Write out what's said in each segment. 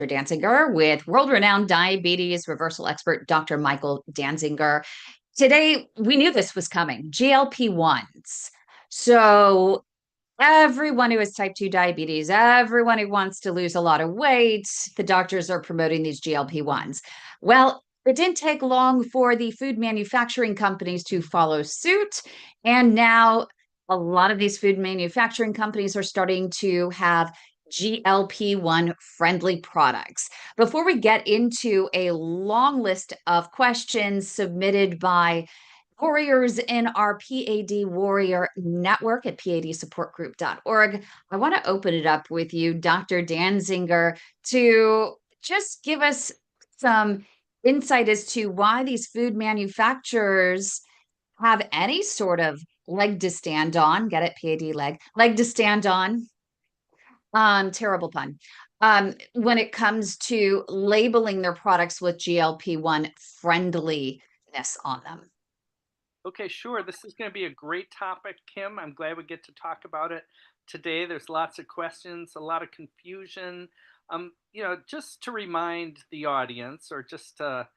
Dansinger with world-renowned diabetes reversal expert Dr. Michael Dansinger. Today, we knew this was coming, GLP-1s. So everyone who has type 2 diabetes, everyone who wants to lose a lot of weight, the doctors are promoting these GLP-1s. Well, it didn't take long for the food manufacturing companies to follow suit. And now a lot of these food manufacturing companies are starting to have GLP-1 friendly products. Before we get into a long list of questions submitted by warriors in our PAD Warrior Network at padsupportgroup.org, I want to open it up with you, Dr. Dansinger, to just give us some insight as to why these food manufacturers have any sort of leg to stand on. Get it? PAD leg to stand on. Terrible pun. When it comes to labeling their products with GLP-1 friendliness on them. Okay, sure. This is going to be a great topic, Kim. I'm glad we get to talk about it today. There's lots of questions, a lot of confusion. Just to remind the audience, or just to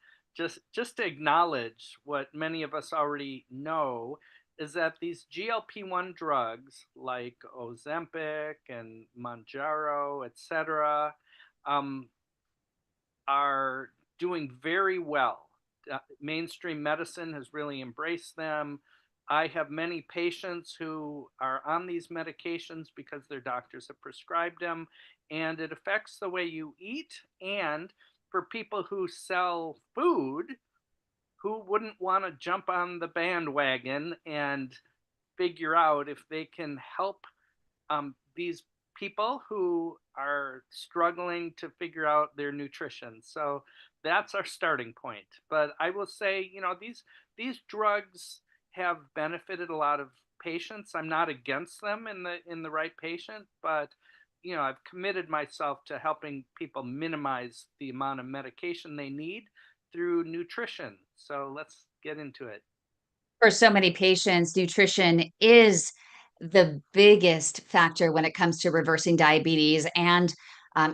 acknowledge what many of us already know, is that these GLP-1 drugs like Ozempic and Mounjaro, etc., um, are doing very well. Mainstream medicine has really embraced them. I have many patients who are on these medications because their doctors have prescribed them, and it affects the way you eat. And for people who sell food, who wouldn't want to jump on the bandwagon and figure out if they can help these people who are struggling to figure out their nutrition. So that's our starting point. But I will say, these drugs have benefited a lot of patients. I'm not against them in the right patient, but I've committed myself to helping people minimize the amount of medication they need through nutrition. So let's get into it. For so many patients, nutrition is the biggest factor when it comes to reversing diabetes and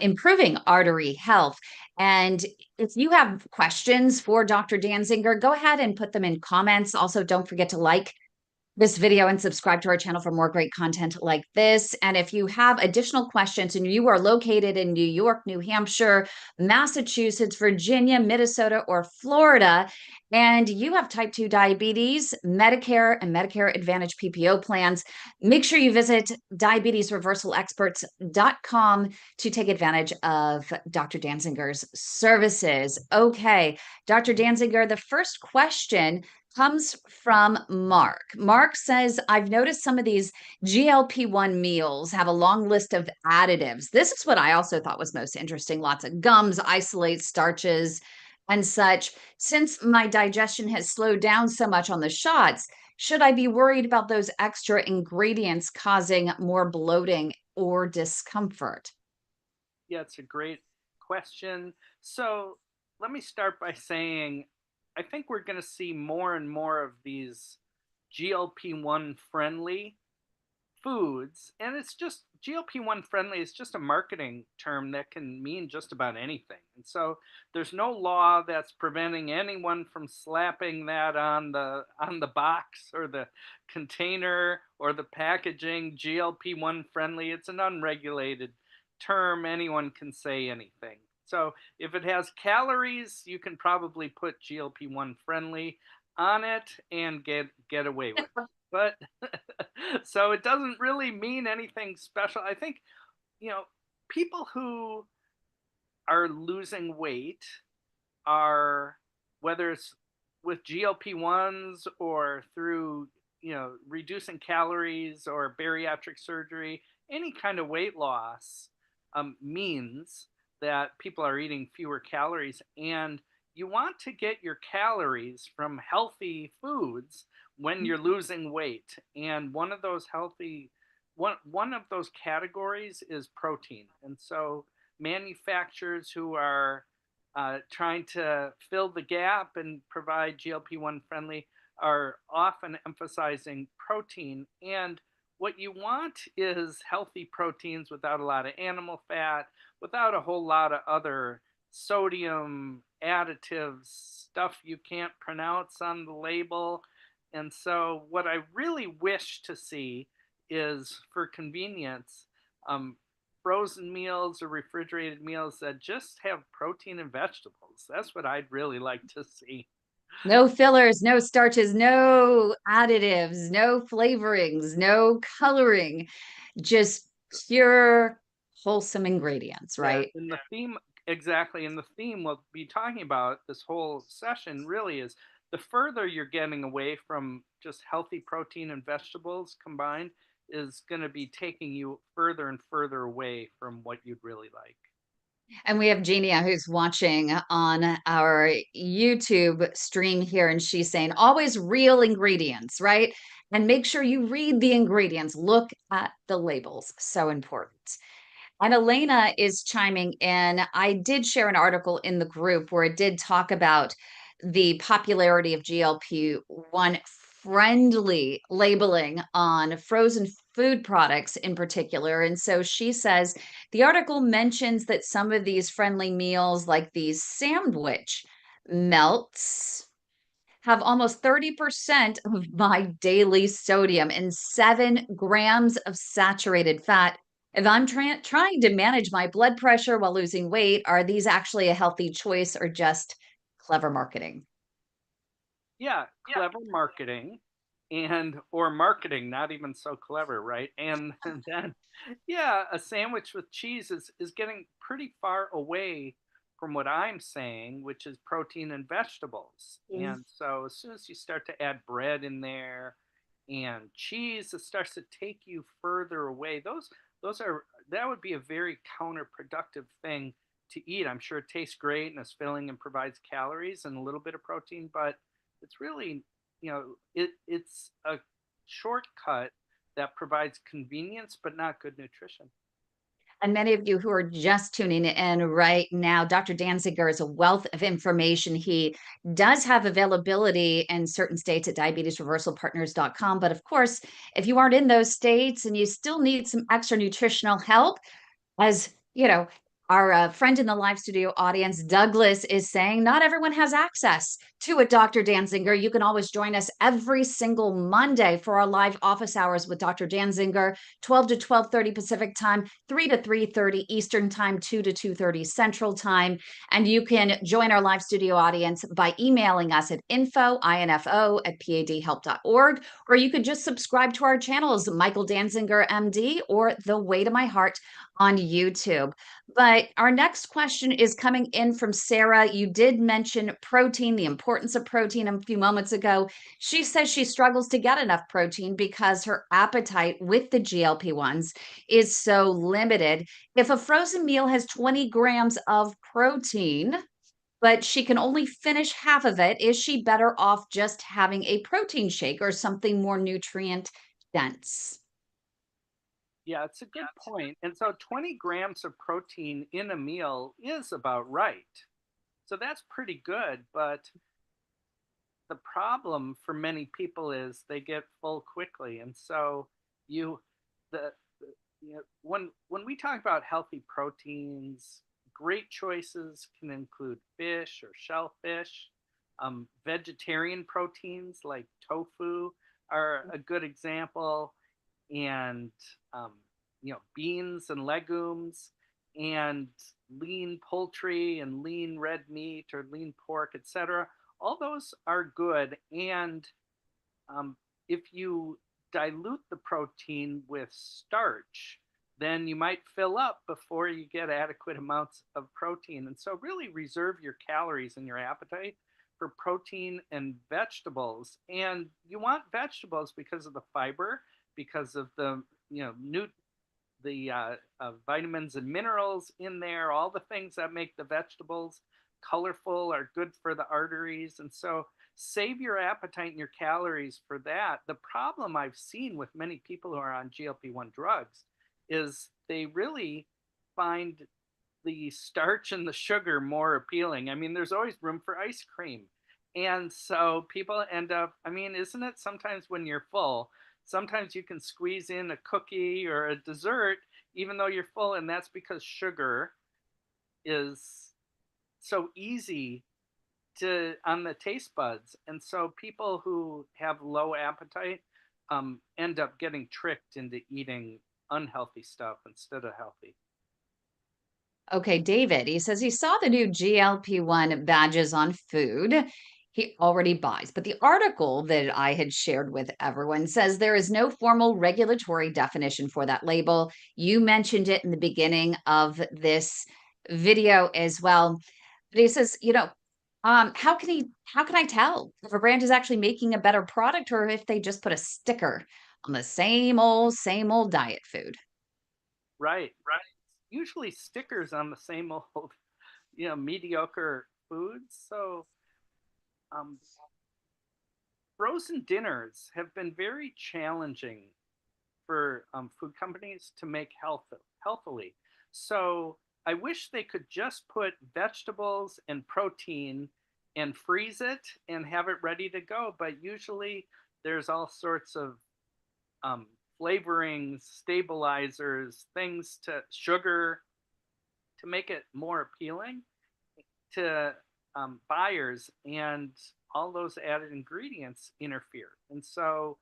improving artery health. And if you have questions for Dr. Danzinger, go ahead and put them in comments. Also, don't forget to like this video and subscribe to our channel for more great content like this. And if you have additional questions and you are located in New York, New Hampshire, Massachusetts, Virginia, Minnesota, or Florida, and you have type 2 diabetes, Medicare, and Medicare Advantage PPO plans, make sure you visit diabetesreversalexperts.com to take advantage of Dr. Danzinger's services. Okay, Dr. Danzinger, the first question comes from Mark. Mark says, I've noticed some of these GLP-1 meals have a long list of additives. This is what I also thought was most interesting. Lots of gums, isolates, starches, and such. Since my digestion has slowed down so much on the shots, should I be worried about those extra ingredients causing more bloating or discomfort? Yeah, it's a great question. So let me start by saying I think we're going to see more and more of these GLP-1 friendly foods. And it's just GLP-1 friendly is just a marketing term that can mean just about anything. And so there's no law that's preventing anyone from slapping that on the box or the container or the packaging GLP-1 friendly. It's an unregulated term. Anyone can say anything. So if it has calories, you can probably put GLP-1 friendly on it and get away with it. But so it doesn't really mean anything special. I think, you know, people who are losing weight are, whether it's with GLP-1s or through, reducing calories or bariatric surgery, any kind of weight loss means that people are eating fewer calories. And you want to get your calories from healthy foods when you're losing weight. And one of those categories is protein. And so manufacturers who are trying to fill the gap and provide GLP-1 friendly are often emphasizing protein. And what you want is healthy proteins without a lot of animal fat, without a whole lot of other sodium additives, stuff you can't pronounce on the label. And so, what I really wish to see is for convenience, um, frozen meals or refrigerated meals that just have protein and vegetables. That's what I'd really like to see. No fillers, no starches, no additives, no flavorings, no coloring, just pure wholesome ingredients, Yeah, right? and the theme exactly, and the theme we'll be talking about this whole session really is the further you're getting away from just healthy protein and vegetables combined is going to be taking you further and further away from what you'd really like. And we have Genia who's watching on our YouTube stream here, and she's saying always real ingredients, right? And make sure you read the ingredients, look at the labels. So important. And Elena is chiming in. I did share an article in the group where it did talk about the popularity of GLP-1 friendly labeling on frozen food products in particular. And so she says the article mentions that some of these friendly meals, like these sandwich melts, have almost 30% of my daily sodium and 7 grams of saturated fat. If I'm trying to manage my blood pressure while losing weight, are these actually a healthy choice or just clever marketing? Yeah, clever marketing and or marketing not even so clever, right? And, then yeah, a sandwich with cheese is getting pretty far away from what I'm saying, which is protein and vegetables. Mm. And so as soon as you start to add bread in there and cheese, it starts to take you further away. Those are that would be a very counterproductive thing to eat. I'm sure it tastes great and is filling and provides calories and a little bit of protein, but it's really, it's a shortcut that provides convenience but not good nutrition. And many of you who are just tuning in right now, Dr. Dansinger is a wealth of information. He does have availability in certain states at diabetesreversalpartners.com. But of course, if you aren't in those states and you still need some extra nutritional help, as you know, our friend in the live studio audience, Douglas, is saying not everyone has access to it, Dr. Danzinger. You can always join us every single Monday for our live office hours with Dr. Danzinger, 12 to 12:30 Pacific time, 3 to 3:30 Eastern time, 2 to 2:30 Central time. And you can join our live studio audience by emailing us at info@padhelp.org, or you could just subscribe to our channels, Michael Danzinger, MD, or The Way to My Heart on YouTube. But our next question is coming in from Sarah. You did mention protein, the importance of protein a few moments ago. She says she struggles to get enough protein because her appetite with the GLP-1s is so limited. If a frozen meal has 20 grams of protein, but she can only finish half of it, is she better off just having a protein shake or something more nutrient dense? Yeah, it's a good point. And so 20 grams of protein in a meal is about right. So that's pretty good. But the problem for many people is they get full quickly. And so you, the when we talk about healthy proteins, great choices can include fish or shellfish. Vegetarian proteins like tofu are a good example, and um, beans and legumes, and lean poultry and lean red meat or lean pork, etc. All those are good, and um, if you dilute the protein with starch, then you might fill up before you get adequate amounts of protein. And so, really reserve your calories and your appetite for protein and vegetables. And you want vegetables because of the fiber, because of the vitamins and minerals in there, all the things that make the vegetables colorful are good for the arteries. And so save your appetite and your calories for that. The problem I've seen with many people who are on GLP-1 drugs is they really find the starch and the sugar more appealing. I mean, there's always room for ice cream. And so people end up, I mean, isn't it sometimes when you're full, sometimes you can squeeze in a cookie or a dessert even though you're full, and that's because sugar is so easy to on the taste buds, and so people who have low appetite end up getting tricked into eating unhealthy stuff instead of healthy. Okay, David, he says he saw the new GLP-1 badges on food he already buys. But the article that I had shared with everyone says there is no formal regulatory definition for that label. You mentioned it in the beginning of this video as well. But he says, how can I tell if a brand is actually making a better product or if they just put a sticker on the same old diet food? Right, right. Usually stickers on the same old, mediocre foods. So um, frozen dinners have been very challenging for food companies to make healthily. So I wish they could just put vegetables and protein and freeze it and have it ready to go. But usually there's all sorts of um, flavorings, stabilizers, things to sugar to make it more appealing to buyers, and all those added ingredients interfere. And so,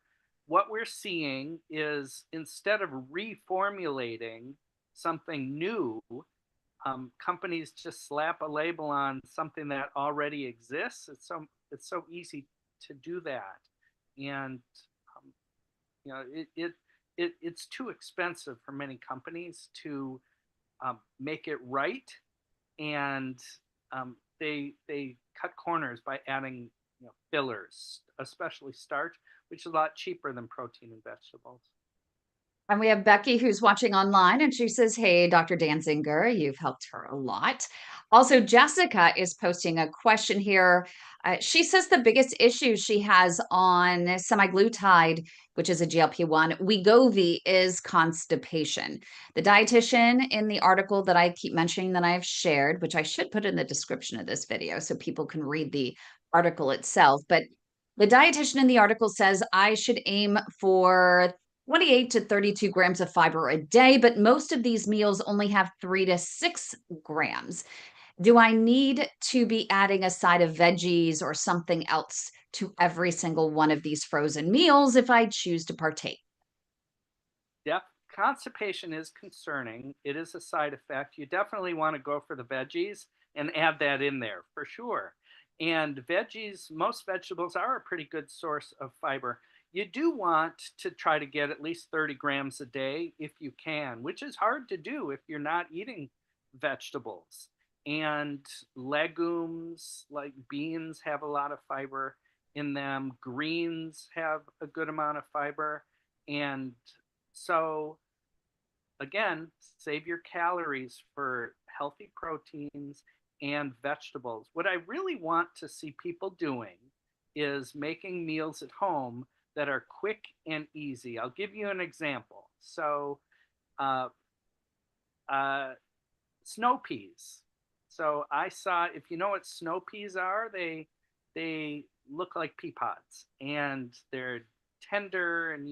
what we're seeing is instead of reformulating something new, companies just slap a label on something that already exists. It's so easy to do that, and um, it's too expensive for many companies to make it right, and they cut corners by adding fillers, especially starch, which is a lot cheaper than protein and vegetables. And we have Becky who's watching online and she says, "Hey, Dr. Dansinger, you've helped her a lot." Also, Jessica is posting a question here. She says the biggest issue she has on semaglutide, which is a GLP-1, Wegovy, is constipation. The dietitian in the article that I keep mentioning that I've shared, which I should put in the description of this video so people can read the article itself, but the dietitian in the article says I should aim for 28 to 32 grams of fiber a day, but most of these meals only have 3 to 6 grams. Do I need to be adding a side of veggies or something else to every single one of these frozen meals if I choose to partake? Yep. Constipation is concerning. It is a side effect. You definitely want to go for the veggies and add that in there for sure. And veggies, most vegetables are a pretty good source of fiber. You do want to try to get at least 30 grams a day if you can, which is hard to do if you're not eating vegetables. And legumes like beans have a lot of fiber in them, greens have a good amount of fiber. And so, again, save your calories for healthy proteins and vegetables. What I really want to see people doing is making meals at home that are quick and easy. I'll give you an example. So, uh, uh, snow peas. So I saw, if you know what snow peas are, they look like pea pods, and they're tender, and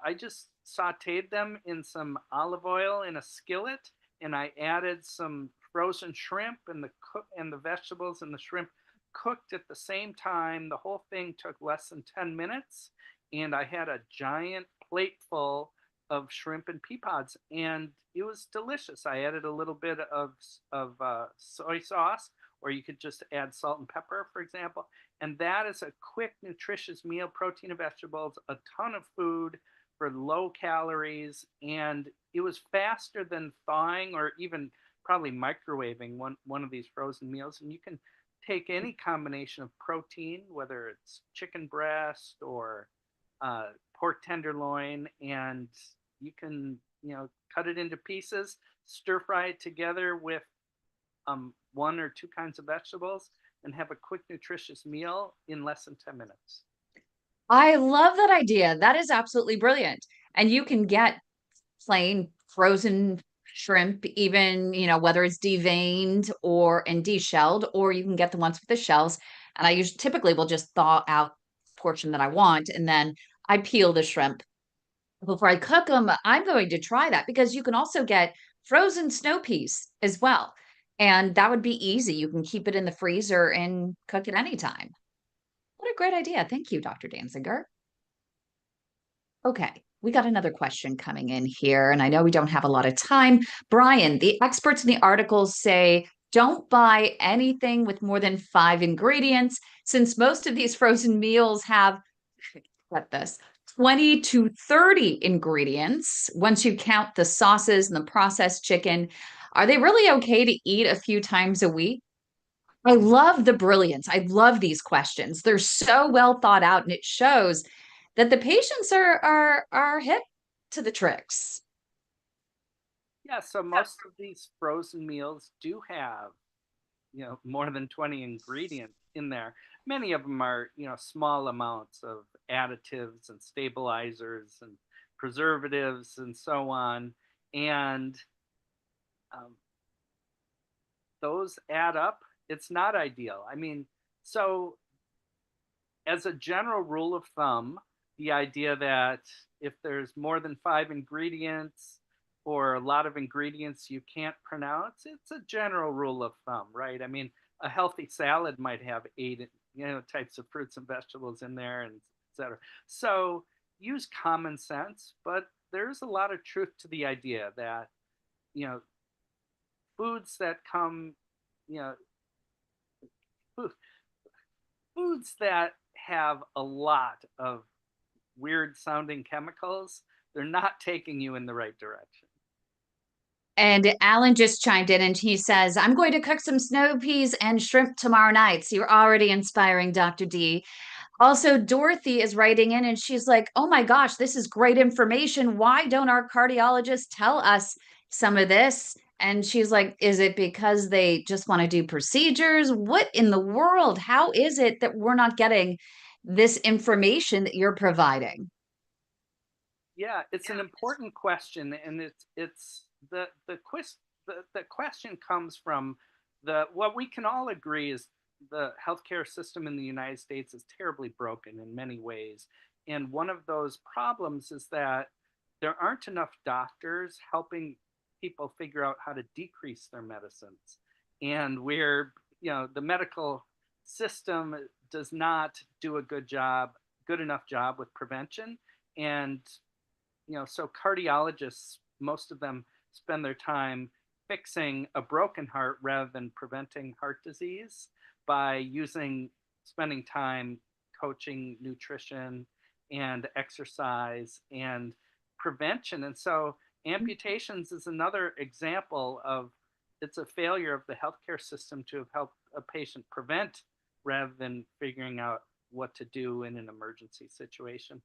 I just sauteed them in some olive oil in a skillet, and I added some frozen shrimp, and the vegetables and the shrimp cooked at the same time. The whole thing took less than 10 minutes, and I had a giant plate full of shrimp and pea pods, and it was delicious. I added a little bit of soy sauce, or you could just add salt and pepper, for example. And that is a quick, nutritious meal, protein and vegetables, a ton of food for low calories, and it was faster than thawing or even probably microwaving one of these frozen meals. And you can take any combination of protein, whether it's chicken breast or pork tenderloin, and you can cut it into pieces, stir fry it together with one or two kinds of vegetables, and have a quick, nutritious meal in less than 10 minutes. I love that idea. That is absolutely brilliant. And you can get plain frozen shrimp, even, whether it's deveined or and deshelled, or you can get the ones with the shells. And I usually typically will just thaw out the portion that I want and then I peel the shrimp before I cook them. I'm going to try that because you can also get frozen snow peas as well. And that would be easy. You can keep it in the freezer and cook it anytime. What a great idea. Thank you, Dr. Dansinger. Okay, we got another question coming in here, and I know we don't have a lot of time. Brian, the experts in the articles say don't buy anything with more than 5 ingredients, since most of these frozen meals have, get this, 20 to 30 ingredients once you count the sauces and the processed chicken. Are they really okay to eat a few times a week? I love the brilliance. I love these questions. They're so well thought out, and it shows that the patients are hip to the tricks. Yeah, so most of these frozen meals do have, more than 20 ingredients in there. Many of them are, small amounts of additives and stabilizers and preservatives and so on. And um, those add up. It's not ideal. I mean, so as a general rule of thumb, the idea that if there's more than 5 ingredients or a lot of ingredients you can't pronounce, it's a general rule of thumb, right? I mean, a healthy salad might have eight, types of fruits and vegetables in there, and et cetera. So use common sense, but there's a lot of truth to the idea that, you know, foods that come, you know, foods that have a lot of weird sounding chemicals, they're not taking you in the right direction. And Alan just chimed in and he says, I'm going to cook some snow peas and shrimp tomorrow night. So you're already inspiring Dr. D. Also, Dorothy is writing in and she's like, oh my gosh, this is great information. Why don't our cardiologists tell us some of this? And she's like, is it because they just want to do procedures? What in the world? How is it that we're not getting this information that you're providing? Yeah, it's an important question, and it's the question comes from the what we can all agree is the healthcare system in the United States is terribly broken in many ways, and one of those problems is that there aren't enough doctors helping people figure out how to decrease their medicines, and the medical system does not do a good enough job with prevention, and so cardiologists, most of them spend their time fixing a broken heart rather than preventing heart disease by spending time coaching nutrition and exercise and prevention. And so amputations is another example of it's a failure of the healthcare system to have helped a patient prevent rather than figuring out what to do in an emergency situation.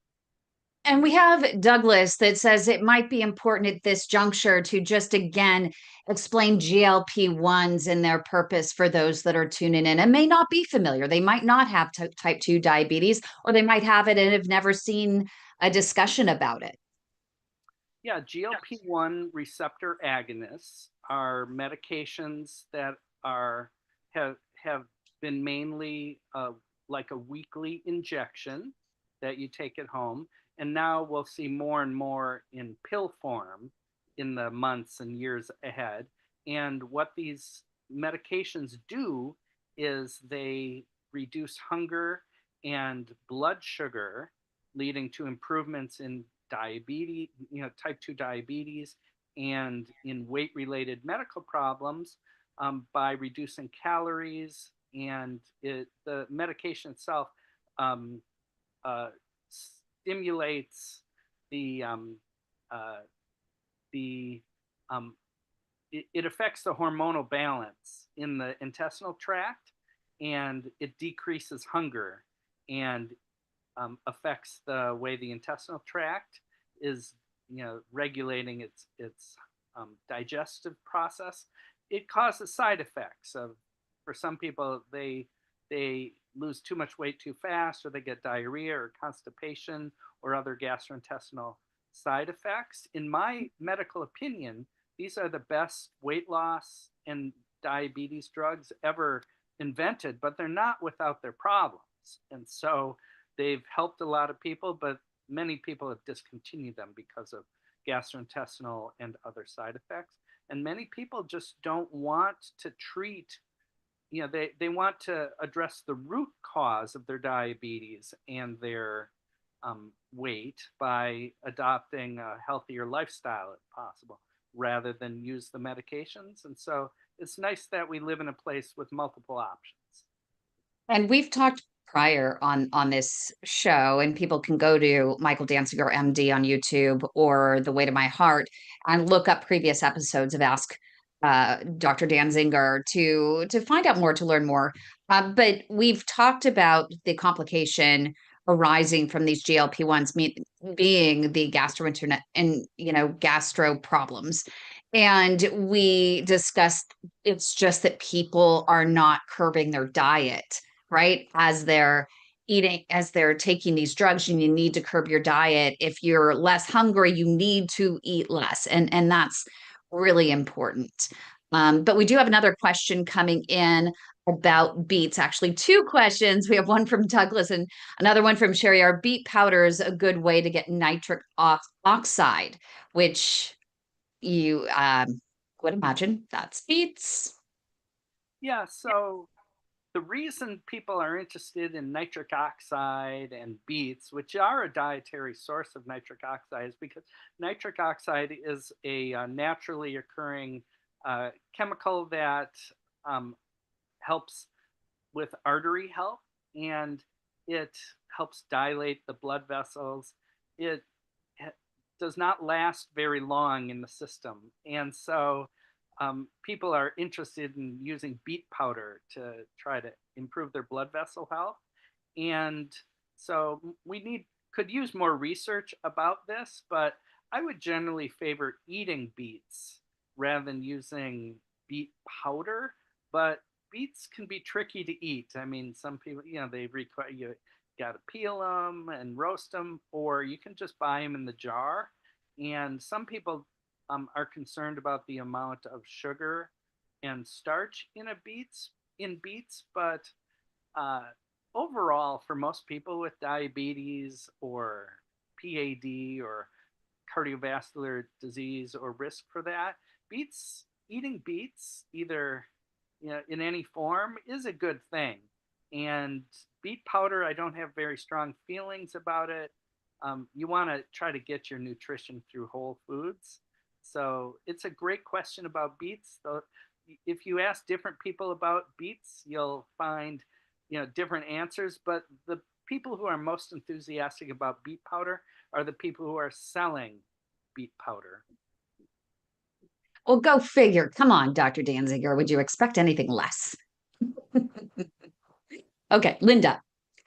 And we have Douglas that says it might be important at this juncture to just again explain GLP-1s and their purpose for those that are tuning in and may not be familiar. They might not have type 2 diabetes, or they might have it and have never seen a discussion about it. Yeah, GLP-1 receptor agonists are medications that have been mainly like a weekly injection that you take at home, and now we'll see more and more in pill form in the months and years ahead. And what these medications do is they reduce hunger and blood sugar, leading to improvements in diabetes, type 2 diabetes, and in weight related medical problems by reducing calories. And the medication itself um, uh, stimulates the, uh, the um, it affects the hormonal balance in the intestinal tract, and it decreases hunger and affects the way the intestinal tract is, regulating its digestive process. It causes side effects of, for some people, they lose too much weight too fast, or they get diarrhea or constipation or other gastrointestinal side effects. In my medical opinion, these are the best weight loss and diabetes drugs ever invented, but they're not without their problems. And so they've helped a lot of people, but many people have discontinued them because of gastrointestinal and other side effects. And many people just don't want to treat, they want to address the root cause of their diabetes and their weight by adopting a healthier lifestyle if possible, rather than use the medications. And so it's nice that we live in a place with multiple options. And we've talked prior on this show, and people can go to Michael Dansinger, MD, on YouTube or The Way to My Heart and look up previous episodes of Ask Dr. Danzinger to find out more, to learn more. But we've talked about the complication arising from these GLP-1s, being the gastrointestinal and gastro problems. And we discussed it's just that people are not curbing their diet, right? As they're eating, as they're taking these drugs, and you need to curb your diet. If you're less hungry, you need to eat less. And that's really important. But we do have another question coming in about beets. Actually, two questions. We have one from Douglas and another one from Sherry. Are beet powders a good way to get nitric oxide, which you would imagine that's beets? Yeah, so the reason people are interested in nitric oxide and beets, which are a dietary source of nitric oxide, is because nitric oxide is a naturally occurring chemical that um, helps with artery health, and it helps dilate the blood vessels. It does not last very long in the system. And so people are interested in using beet powder to try to improve their blood vessel health. And so could use more research about this, but I would generally favor eating beets rather than using beet powder. But beets can be tricky to eat. I mean, some people, they require you got to peel them and roast them, or you can just buy them in the jar. And some people are concerned about the amount of sugar and starch in beets, but uh, overall, for most people with diabetes or PAD or cardiovascular disease or risk for that, eating beets either in any form is a good thing. And beet powder, I don't have very strong feelings about it. You want to try to get your nutrition through whole foods. So it's a great question about beets. Though, if you ask different people about beets, you'll find different answers. But the people who are most enthusiastic about beet powder are the people who are selling beet powder. Well, go figure. Come on, Dr. Danziger. Would you expect anything less? Okay, Linda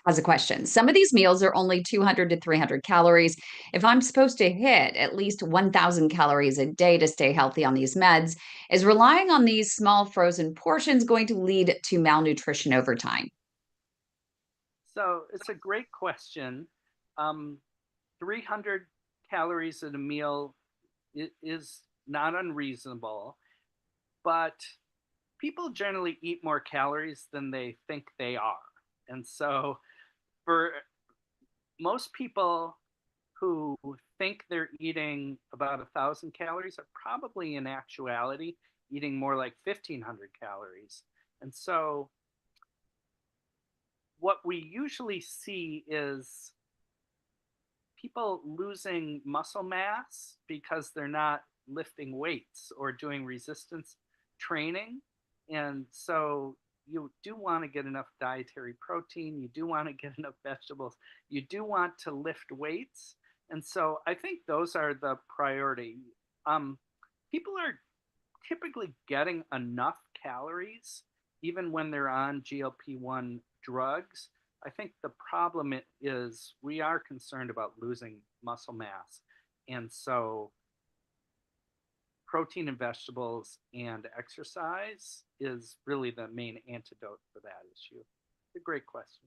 has a question. Some of these meals are only 200 to 300 calories. If I'm supposed to hit at least 1,000 calories a day to stay healthy on these meds, is relying on these small frozen portions going to lead to malnutrition over time? So it's a great question. Um, 300 calories in a meal is not unreasonable, but people generally eat more calories than they think they are. And so for most people who think they're eating about 1,000 calories are probably in actuality eating more like 1,500 calories. And so what we usually see is people losing muscle mass because they're not lifting weights or doing resistance training. And so you do want to get enough dietary protein, you do want to get enough vegetables, you do want to lift weights. And so I think those are the priority. People are typically getting enough calories even when they're on GLP-1 drugs. I think the problem is we are concerned about losing muscle mass. And so protein and vegetables and exercise is really the main antidote for that issue. It's a great question.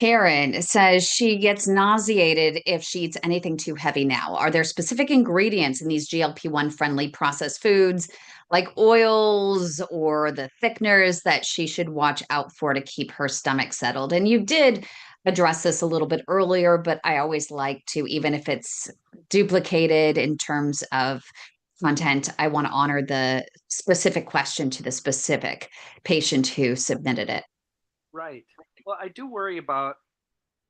Karen says she gets nauseated if she eats anything too heavy now. Are there specific ingredients in these GLP-1 friendly processed foods, like oils or the thickeners, that she should watch out for to keep her stomach settled? And you did address this a little bit earlier, but I always like to, even if it's duplicated in terms of content, I want to honor the specific question to the specific patient who submitted it. Right. Well, I do worry about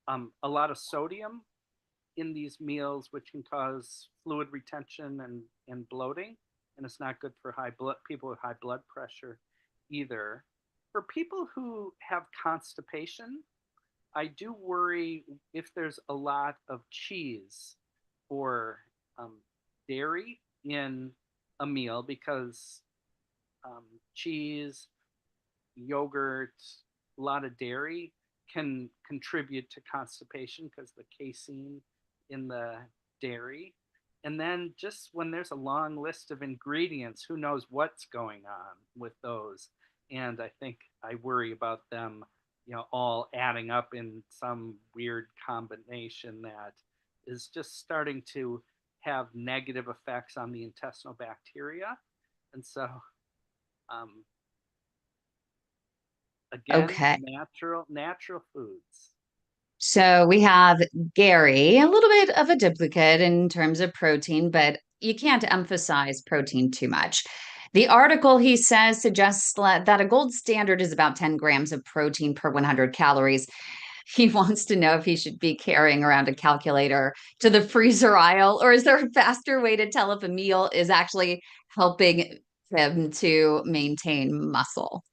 a lot of sodium in these meals, which can cause fluid retention and bloating, and it's not good for high blood people with high blood pressure either. For people who have constipation, I do worry if there's a lot of cheese or um, dairy in a meal because cheese, yogurt, a lot of dairy can contribute to constipation because the casein in the dairy. And then just when there's a long list of ingredients, who knows what's going on with those? And I think I worry about them, all adding up in some weird combination that is just starting to have negative effects on the intestinal bacteria. And so, um, again, Okay. natural foods. So we have Gary, a little bit of a duplicate in terms of protein, but you can't emphasize protein too much. The article, he says, suggests that a gold standard is about 10 grams of protein per 100 calories. He wants to know if he should be carrying around a calculator to the freezer aisle, or is there a faster way to tell if a meal is actually helping him to maintain muscle?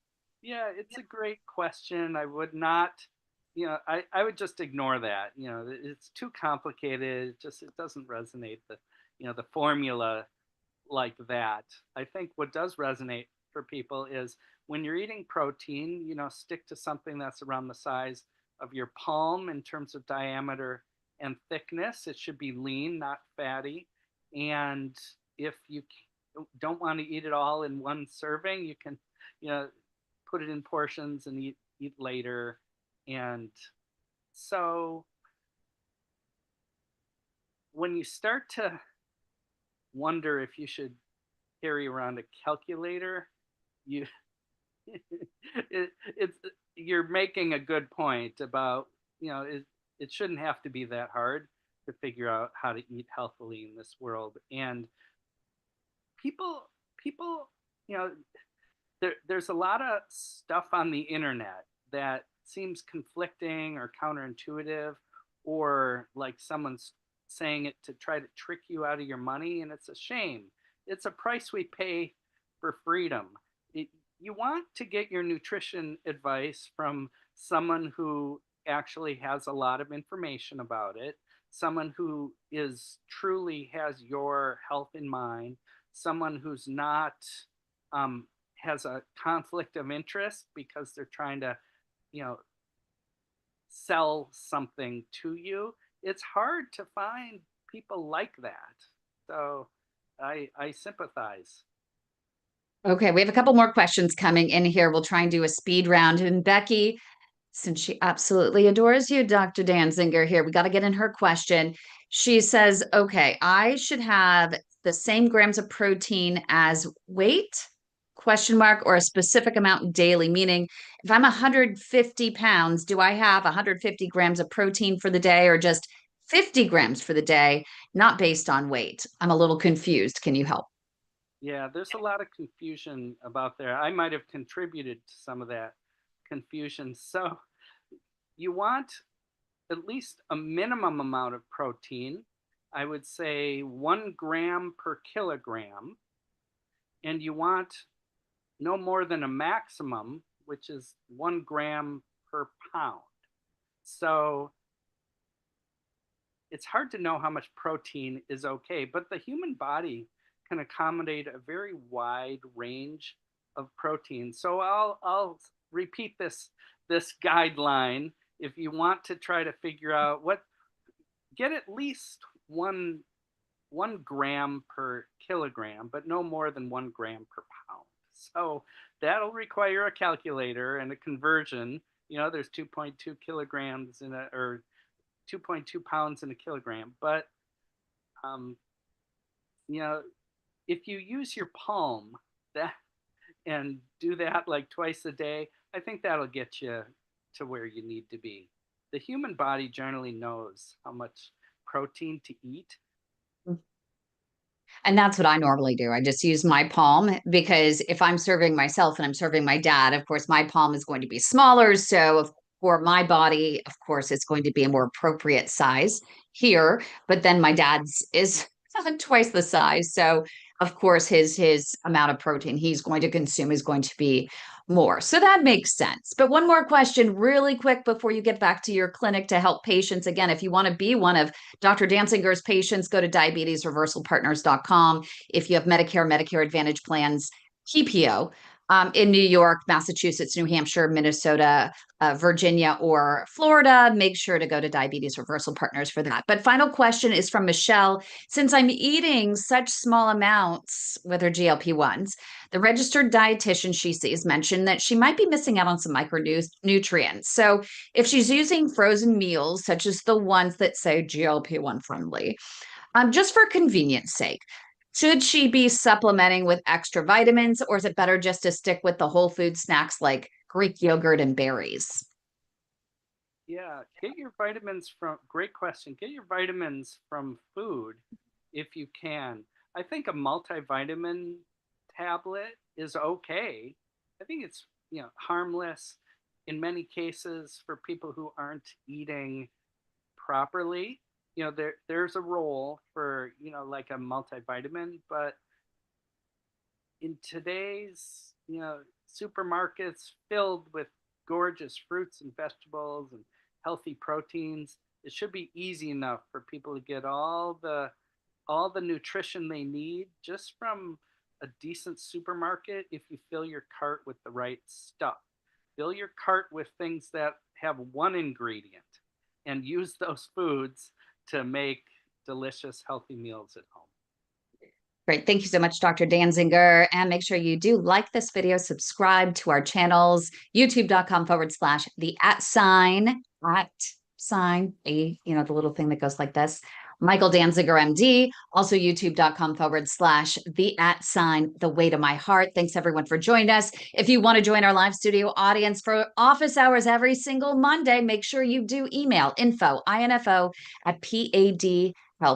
Yeah, it's a great question. I would not, I would just ignore that. It's too complicated. It doesn't resonate. The formula like that. I think what does resonate for people is when you're eating protein, stick to something that's around the size of your palm in terms of diameter and thickness. It should be lean, not fatty. And if you don't want to eat it all in one serving, you can, you know, put it in portions and eat later. And so when you start to wonder if you should carry around a calculator, you it's you're making a good point about it shouldn't have to be that hard to figure out how to eat healthily in this world. And people you know there's a lot of stuff on the internet that seems conflicting or counterintuitive, or like someone's saying it to try to trick you out of your money, and it's a shame. It's a price we pay for freedom. it, you want to get your nutrition advice from someone who actually has a lot of information about it, someone who is truly has your health in mind, someone who's not has a conflict of interest because they're trying to, you know, sell something to you. It's hard to find people like that. So I sympathize. Okay, we have a couple more questions coming in here. We'll try and do a speed round. And Becky, since she absolutely adores you, Dr. Dansinger, here, we got to get in her question. She says, okay, I should have the same grams of protein as weight, question mark, or a specific amount daily, meaning if I'm 150 pounds, do I have 150 grams of protein for the day or just 50 grams for the day, not based on weight? I'm a little confused. Can you help? Yeah, there's a lot of confusion about there. I might have contributed to some of that confusion. So you want at least a minimum amount of protein. I would say 1 gram per kilogram. And you want no more than a maximum, which is 1 gram per pound. So it's hard to know how much protein is okay, but the human body can accommodate a very wide range of protein. So I'll repeat this guideline. If you want to try to figure out what, get at least 1 gram per kilogram, but no more than 1 gram per pound. So that'll require a calculator and a conversion. There's 2.2 kilograms in a, or 2.2 pounds in a kilogram. But um, you know, if you use your palm that and do that like twice a day, I think that'll get you to where you need to be. the human body generally knows how much protein to eat. And that's what I normally do. I just use my palm because if I'm serving myself and I'm serving my dad, of course, my palm is going to be smaller. So for my body, of course, it's going to be a more appropriate size here. But then my dad's is twice the size. So of course, his amount of protein he's going to consume is going to be more. So that makes sense. But one more question, really quick, before you get back to your clinic to help patients. Again, if you want to be one of Dr. Dansinger's patients, go to diabetesreversalpartners.com. If you have Medicare, Medicare Advantage plans, PPO, in New York, Massachusetts, New Hampshire, Minnesota, Virginia, or Florida, make sure to go to Diabetes Reversal Partners for that. But final question is from Michelle. Since I'm eating such small amounts with her GLP-1s, the registered dietitian she sees mentioned that she might be missing out on some micronutrients. So if she's using frozen meals, such as the ones that say GLP-1 friendly, just for convenience sake, should she be supplementing with extra vitamins, or is it better just to stick with the whole food snacks like Greek yogurt and berries? Yeah, get your vitamins from, great question. Get your vitamins from food if you can. I think a multivitamin tablet is okay. I think it's, harmless in many cases for people who aren't eating properly. There's a role for, like a multivitamin, but in today's, supermarkets filled with gorgeous fruits and vegetables and healthy proteins, it should be easy enough for people to get all the nutrition they need just from a decent supermarket if you fill your cart with the right stuff. Fill your cart with things that have one ingredient and use those foods to make delicious, healthy meals at home. Great. Thank you so much, Dr. Danzinger. And make sure you do like this video, subscribe to our channels, youtube.com/ the at sign, the little thing that goes like this. Michael Danzinger, MD, also youtube.com/ the the way to my heart. Thanks everyone for joining us. If you want to join our live studio audience for office hours every single Monday, make sure you do email info at PAD Help